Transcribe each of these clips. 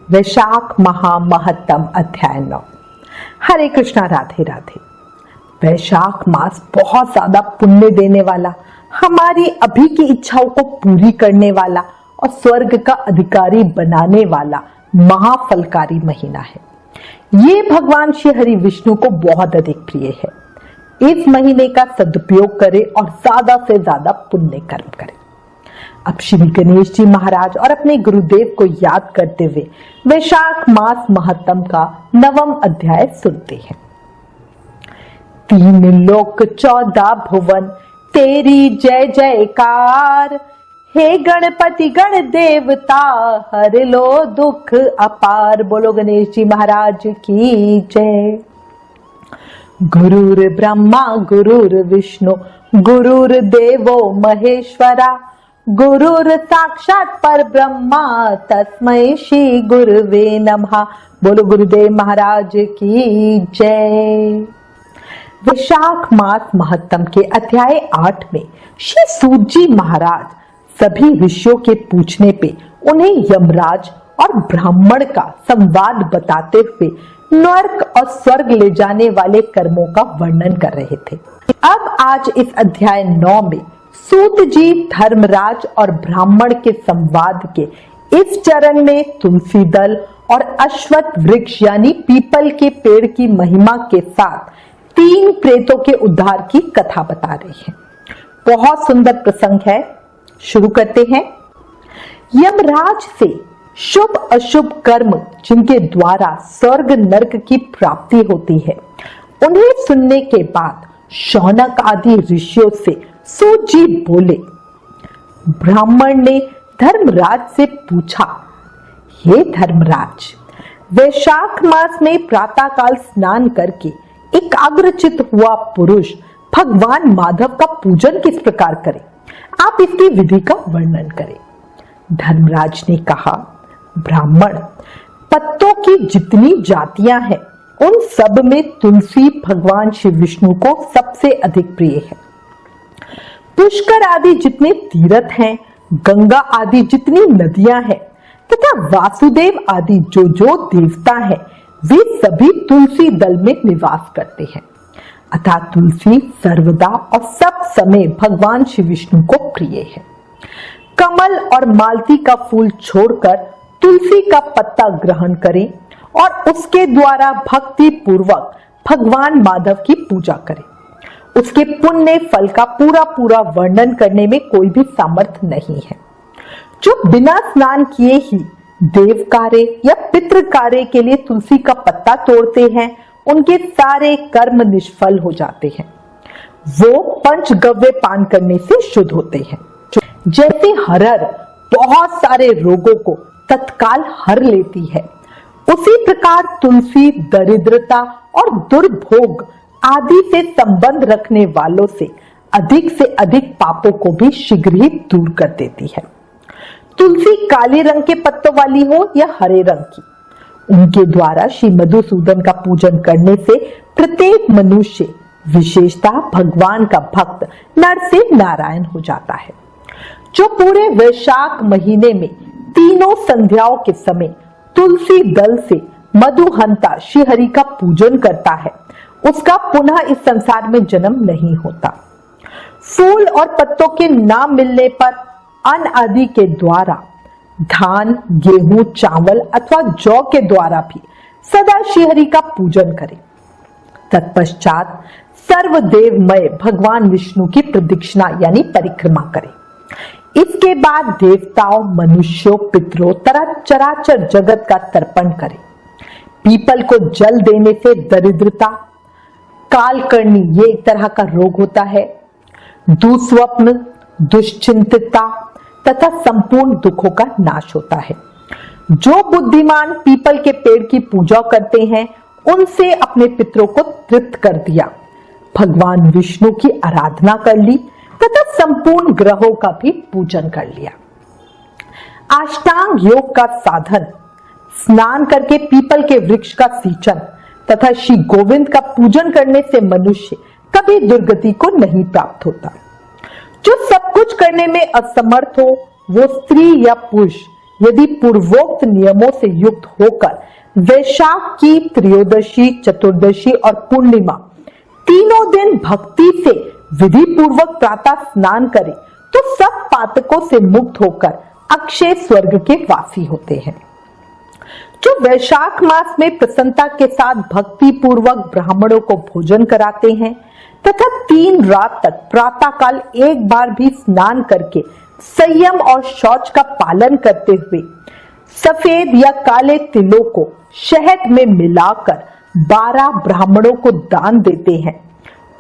वैशाख महा महत्तम अध्याय 9। हरे कृष्णा, राधे राधे। वैशाख मास बहुत ज्यादा पुण्य देने वाला, हमारी अभी की इच्छाओं को पूरी करने वाला और स्वर्ग का अधिकारी बनाने वाला महाफलकारी महीना है। ये भगवान श्री हरि विष्णु को बहुत अधिक प्रिय है। इस महीने का सदुपयोग करें और ज्यादा से ज्यादा पुण्य कर्म करें। अब श्री गणेश जी महाराज और अपने गुरुदेव को याद करते हुए वैशाख मास महत्तम का 9वां अध्याय सुनते हैं। 3 लोक 14 भुवन तेरी जय जयकार, हे गणपति गण देवता हर लो दुख अपार। बोलो गणेश जी महाराज की जय। गुरुर ब्रह्मा गुरुर विष्णु गुरुर्देवो महेश्वरा, गुरुर साक्षात पर ब्रह्मा तस्मै श्री गुरुवे नमः। बोलो गुरुदेव महाराज की जय। वैशाख मास महत्तम के अध्याय 8 में श्री सूत जी महाराज सभी ऋषियों के पूछने पे उन्हें यमराज और ब्राह्मण का संवाद बताते हुए नर्क और स्वर्ग ले जाने वाले कर्मों का वर्णन कर रहे थे। अब आज इस अध्याय 9 में सूत जी धर्मराज और ब्राह्मण के संवाद के इस चरण में तुलसी दल और अश्वत्थ वृक्ष यानी पीपल के पेड़ की महिमा के साथ 3 प्रेतों के उद्धार की कथा बता रहे हैं। बहुत सुंदर प्रसंग है, शुरू करते हैं। यमराज से शुभ अशुभ कर्म जिनके द्वारा स्वर्ग नरक की प्राप्ति होती है, उन्हें सुनने के बाद शौनक आदि ऋषियों से सूत जी बोले। ब्राह्मण ने धर्मराज से पूछा, हे धर्मराज, वैशाख मास में प्रातः काल स्नान करके एकाग्रचित हुआ पुरुष भगवान माधव का पूजन किस प्रकार करे? आप इसकी विधि का वर्णन करें। धर्मराज ने कहा, ब्राह्मण, पत्तों की जितनी जातियां हैं उन सब में तुलसी भगवान श्री विष्णु को सबसे अधिक प्रिय है। पुष्कर आदि जितने तीर्थ हैं, गंगा आदि जितनी नदियां हैं तथा वासुदेव आदि जो जो देवता हैं, वे सभी तुलसी दल में निवास करते हैं। अतः तुलसी सर्वदा और सब समय भगवान श्री विष्णु को प्रिय है। कमल और मालती का फूल छोड़कर तुलसी का पत्ता ग्रहण करें और उसके द्वारा भक्ति पूर्वक भगवान माधव की पूजा करें। उसके पुण्य फल का पूरा पूरा वर्णन करने में कोई भी सामर्थ्य नहीं है। जो बिना स्नान किए ही देव कार्य या पितृ कार्य के लिए तुलसी का पत्ता तोड़ते हैं, उनके सारे कर्म निष्फल हो जाते हैं। वो पंचगव्य पान करने से शुद्ध होते हैं। जैसे हरर बहुत सारे रोगों को तत्काल हर लेती है, उसी प्रकार तुलसी दरिद्रता और दुर्भोग आदि से संबंध रखने वालों से अधिक पापों को भी शीघ्र ही दूर कर देती है। तुलसी काले रंग के पत्तों वाली हो या हरे रंग की, उनके द्वारा श्री मधुसूदन का पूजन करने से प्रत्येक मनुष्य विशेषता भगवान का भक्त नर से नारायण हो जाता है। जो पूरे वैशाख महीने में तीनों संध्याओं के समय तुलसी दल से मधुहंता श्री हरि का पूजन करता है, उसका पुनः इस संसार में जन्म नहीं होता। फूल और पत्तों के ना मिलने पर अन्न आदि के द्वारा धान, गेहूं, चावल अथवा जौ के द्वारा भी सदा श्रीहरि का पूजन करें। तत्पश्चात सर्वदेवमय भगवान विष्णु की प्रदक्षिणा यानी परिक्रमा करें। इसके बाद देवताओं, मनुष्यों, पितरों तरह चराचर जगत का तर्पण करें। पीपल को जल देने से दरिद्रता, कालकर्णी ये एक तरह का रोग होता है, दुस्वप्न, दुश्चिंतता तथा संपूर्ण दुखों का नाश होता है। जो बुद्धिमान पीपल के पेड़ की पूजा करते हैं, उनसे अपने पितरों को तृप्त कर दिया, भगवान विष्णु की आराधना कर ली तथा संपूर्ण ग्रहों का भी पूजन कर लिया। अष्टांग योग का साधन स्नान करके पीपल के वृक्ष का सींचन तथा श्री गोविंद का पूजन करने से मनुष्य कभी दुर्गति को नहीं प्राप्त होता। जो सब कुछ करने में असमर्थ हो, वो स्त्री या पुरुष यदि पूर्वोक्त नियमों से युक्त होकर वैशाख की त्रयोदशी, चतुर्दशी और पूर्णिमा तीनों दिन भक्ति से विधि पूर्वक प्रातः स्नान करे तो सब पातकों से मुक्त होकर अक्षय स्वर्ग के वासी होते हैं। जो वैशाख मास में प्रसन्नता के साथ भक्ति पूर्वक ब्राह्मणों को भोजन कराते हैं तथा 3 रात तक प्रातः काल एक बार भी स्नान करके संयम और शौच का पालन करते हुए सफेद या काले तिलों को शहद में मिलाकर 12 ब्राह्मणों को दान देते हैं,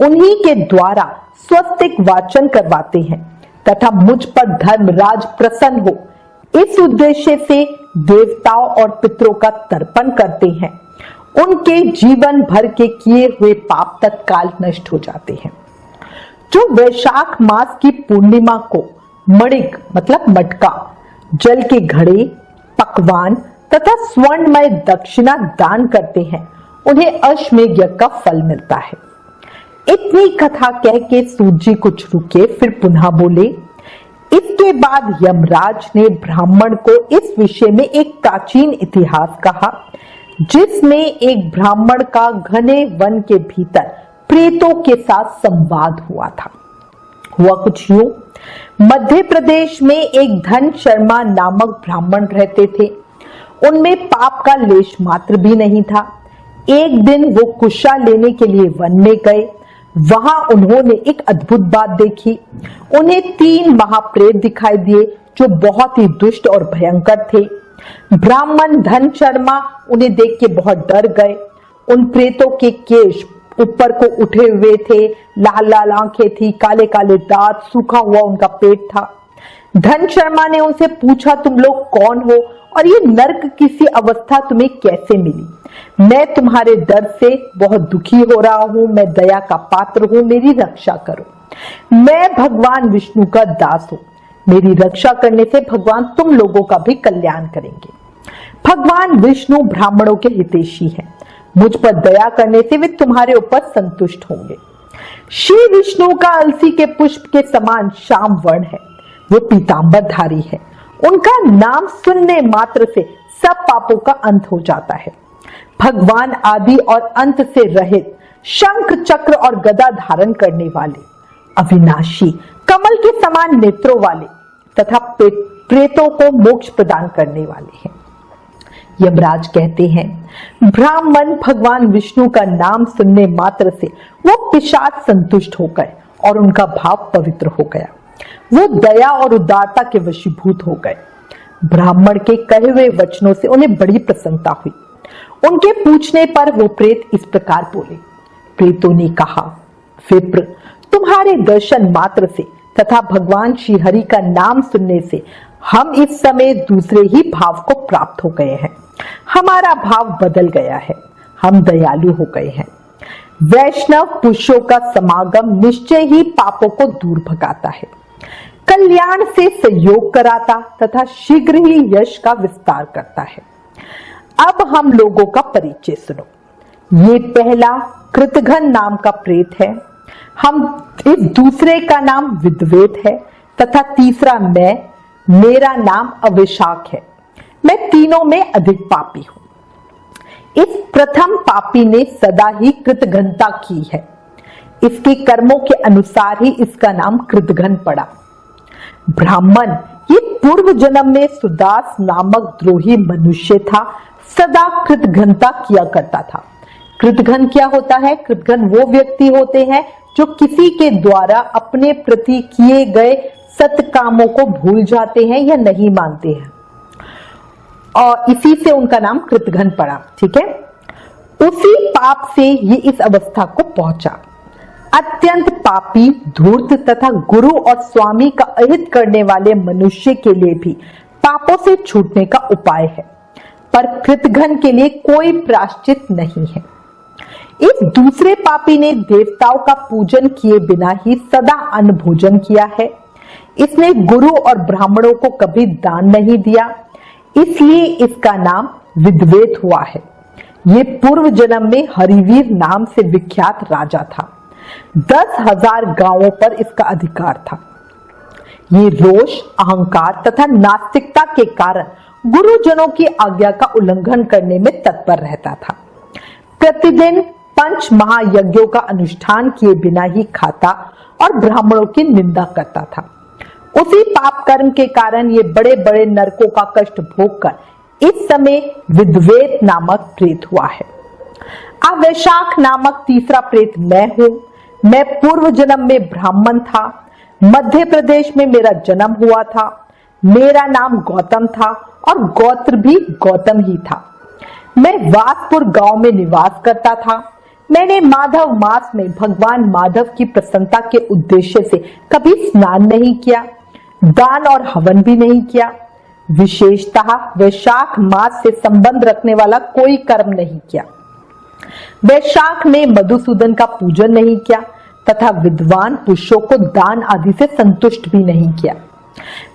उन्हीं के द्वारा स्वस्तिक वाचन करवाते हैं तथा मुझ पर धर्मराज प्रसन्न हो इस उद्देश्य से देवताओं और पितरों का तर्पण करते हैं, उनके जीवन भर के किए हुए पाप तत्काल नष्ट हो जाते हैं। जो वैशाख मास की पूर्णिमा को मणिक मतलब मटका, जल के घड़े, पकवान तथा स्वर्णमय दक्षिणा दान करते हैं, उन्हें अश्वमेध यज्ञ का फल मिलता है। इतनी कथा कह के सूत जी कुछ रुके, फिर पुनः बोले। इसके बाद यमराज ने ब्राह्मण को इस विषय में एक प्राचीन इतिहास कहा, जिसमें एक ब्राह्मण का घने वन के भीतर प्रेतों के साथ संवाद हुआ था। हुआ कुछ यूं, मध्य प्रदेश में एक धन शर्मा नामक ब्राह्मण रहते थे। उनमें पाप का लेश मात्र भी नहीं था। एक दिन वो कुशा लेने के लिए वन में गए। वहां उन्होंने एक अद्भुत बात देखी। उन्हें 3 महाप्रेत दिखाई दिए जो बहुत ही दुष्ट और भयंकर थे। ब्राह्मण धन शर्मा उन्हें देख के बहुत डर गए। उन प्रेतों के केश ऊपर को उठे हुए थे, लाल लाल आंखें थी, काले काले दांत, सूखा हुआ उनका पेट था। धन शर्मा ने उनसे पूछा, तुम लोग कौन हो और ये नर्क किसी अवस्था तुम्हें कैसे मिली? मैं तुम्हारे डर से बहुत दुखी हो रहा हूं, मैं दया का पात्र हूं, मेरी रक्षा करो। मैं भगवान विष्णु का दास हूं, मेरी रक्षा करने से भगवान तुम लोगों का भी कल्याण करेंगे। भगवान विष्णु ब्राह्मणों के हितैषी हैं, मुझ पर दया करने से वे तुम्हारे ऊपर संतुष्ट होंगे। श्री विष्णु का अलसी के पुष्प के समान श्याम वर्ण है, वो पीतांबरधारी है। उनका नाम सुनने मात्र से सब पापों का अंत हो जाता है। भगवान आदि और अंत से रहित, शंख चक्र और गदा धारण करने वाले, अविनाशी, कमल के समान नेत्रों वाले तथा प्रेतों को मोक्ष प्रदान करने वाले हैं। यमराज कहते हैं, ब्राह्मण भगवान विष्णु का नाम सुनने मात्र से वो पिशाच संतुष्ट हो गए और उनका भाव पवित्र हो गया। वो दया और उदारता के वशीभूत हो गए। ब्राह्मण के कहे हुए वचनों से उन्हें बड़ी प्रसन्नता हुई। उनके पूछने पर वो प्रेत इस प्रकार बोले। प्रेतों ने कहा, विप्र, तुम्हारे दर्शन मात्र से तथा भगवान श्री हरि का नाम सुनने से हम इस समय दूसरे ही भाव को प्राप्त हो गए हैं। हमारा भाव बदल गया है, हम दयालु हो गए हैं। वैष्णव पुरुषों का समागम निश्चय ही पापों को दूर भगाता है, कल्याण से सहयोग कराता तथा शीघ्र ही यश का विस्तार करता है। अब हम लोगों का परिचय सुनो। ये पहला कृतघ्न नाम का प्रेत है। हम इस दूसरे का नाम विद्वेत है तथा तीसरा मेरा नाम अविशाख है। मैं तीनों में अधिक पापी हूं। इस प्रथम पापी ने सदा ही कृतघ्नता की है। इसके कर्मों के अनुसार ही इसका नाम कृतघ्न पड़ा। ब्राह्मण ये पूर्व जन्म में सुदास नामक द्रोही मनुष्य था, सदा कृतघ्नता किया करता था। कृतघ्न क्या होता है? कृतघ्न वो व्यक्ति होते हैं जो किसी के द्वारा अपने प्रति किए गए सत्कामों को भूल जाते हैं या नहीं मानते हैं, और इसी से उनका नाम कृतघ्न पड़ा। ठीक है, उसी पाप से ये इस अवस्था को पहुंचा। अत्यंत पापी, धूर्त तथा गुरु और स्वामी का अहित करने वाले मनुष्य के लिए भी पापों से छूटने का उपाय है, पर कृतघ्न के लिए कोई प्रायश्चित नहीं है। इस दूसरे पापी ने देवताओं का पूजन किए बिना ही सदा अन्न भोजन किया है। इसने गुरु और ब्राह्मणों को कभी दान नहीं दिया, इसलिए इसका नाम विद्वेत हुआ है। ये पूर्व जन्म में हरिवीर नाम से विख्यात राजा था। 10,000 गांवों पर इसका अधिकार था। ये रोष, अहंकार तथा नास्तिकता के कारण गुरुजनों की आज्ञा का उल्लंघन करने में तत्पर रहता था। प्रतिदिन 5 महायज्ञों का अनुष्ठान किए बिना ही खाता और ब्राह्मणों की निंदा करता था। उसी पाप कर्म के कारण ये बड़े बड़े नरकों का कष्ट भोगकर इस समय विद्वेत नामक प्रेत हुआ है। अब वैशाख नामक तीसरा प्रेत मैं हूं। मैं पूर्व जन्म में ब्राह्मण था। मध्य प्रदेश में मेरा जन्म हुआ था। मेरा नाम गौतम था और गोत्र भी गौतम ही था। मैं वासपुर गांव में निवास करता था। मैंने माधव मास में भगवान माधव की प्रसन्नता के उद्देश्य से कभी स्नान नहीं किया, दान और हवन भी नहीं किया। विशेषतः वैशाख मास से संबंध रखने वाला कोई कर्म नहीं किया। वैशाख में मधुसूदन का पूजन नहीं किया तथा विद्वान पुरुषों को दान आदि से संतुष्ट भी नहीं किया।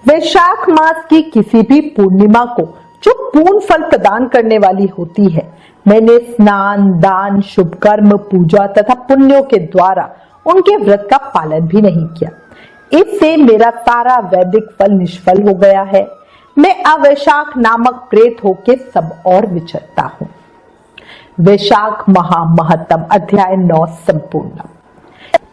वैशाख मास की किसी भी पूर्णिमा को जो पूर्ण फल प्रदान करने वाली होती है, मैंने स्नान, दान, शुभ कर्म, पूजा तथा पुण्यों के द्वारा उनके व्रत का पालन भी नहीं किया। इससे मेरा सारा वैदिक फल निष्फल हो गया है। मैं अवैशाख नामक प्रेत होके सब और विचरता हूं। वैशाख महामहत्तम अध्याय 9 संपूर्ण।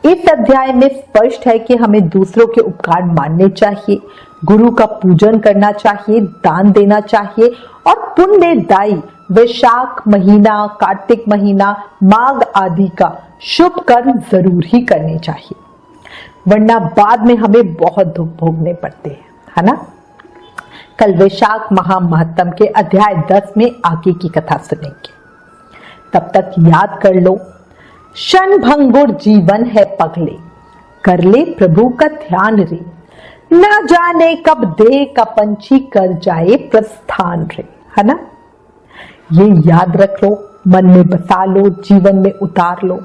इस अध्याय में स्पष्ट है कि हमें दूसरों के उपकार मानने चाहिए, गुरु का पूजन करना चाहिए, दान देना चाहिए और पुण्यदायी वैशाख महीना, कार्तिक महीना, माघ आदि का शुभ कर्म जरूर ही करने चाहिए, वरना बाद में हमें बहुत दुख भोगने पड़ते हैं, है ना। कल वैशाख महामहत्तम के अध्याय 10 में आगे की कथा सुनेंगे। तब तक याद कर लो, क्षण भंगुर जीवन है पगले, कर ले प्रभु का ध्यान रे, ना जाने कब देह का पंछी कर जाए प्रस्थान रे, है ना। ये याद रख लो, मन में बसा लो, जीवन में उतार लो।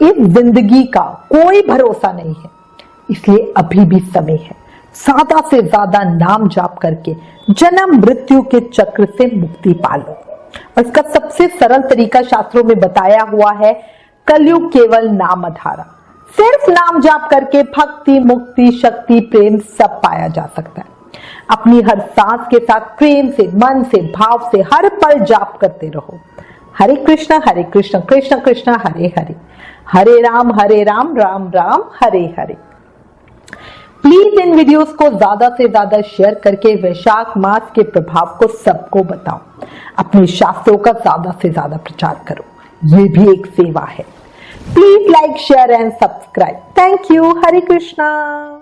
इस जिंदगी का कोई भरोसा नहीं है, इसलिए अभी भी समय है। ज्यादा से ज्यादा नाम जाप करके जन्म मृत्यु के चक्र से मुक्ति पालो। और इसका सबसे सरल तरीका शास्त्रों में बताया हुआ है, कलयुग केवल नाम आधारा। सिर्फ नाम जाप करके भक्ति, मुक्ति, शक्ति, प्रेम सब पाया जा सकता है। अपनी हर सांस के साथ प्रेम से, मन से, भाव से हर पल जाप करते रहो। हरे कृष्ण कृष्ण कृष्ण हरे हरे, हरे Ram Ram Ram Hare Hare. Please in videos को ज्यादा से ज्यादा शेयर करके वैशाख मास के प्रभाव को सबको बताओ। अपने शास्त्रों का ज्यादा से ज्यादा प्रचार करो, ये भी एक सेवा है। Please like, share and subscribe. Thank you. Hare Krishna.